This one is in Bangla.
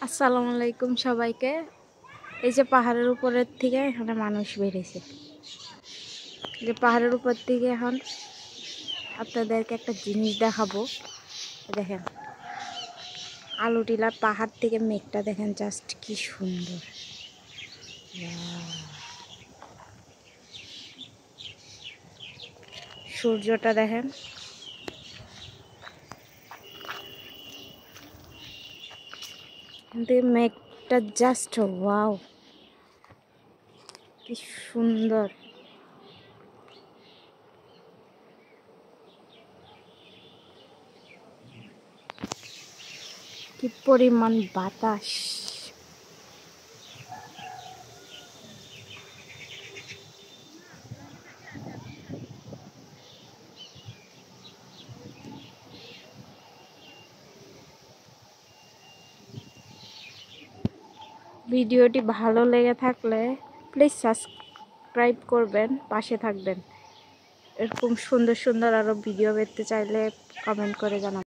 আসসালামু আলাইকুম সবাইকে। এই যে পাহাড়ের উপরের থেকে এখানে মানুষ বেরিয়েছে। যে পাহাড়ের উপর থেকে এখন আপনাদেরকে একটা জিনিস দেখাবো। দেখেন আলু টিলা পাহাড় থেকে মেঘটা দেখেন জাস্ট কি সুন্দর। সূর্যটা দেখেন, কিন্তু মেঘটা জাস্ট ওয়াও, কি সুন্দর। কি পরিমাণ বাতাস। ভিডিওটি ভালো লেগে থাকলে প্লিজ সাবস্ক্রাইব করবেন, পাশে থাকবেন। এরকম সুন্দর সুন্দর আরও ভিডিও পেতে চাইলে কমেন্ট করে জানাবেন।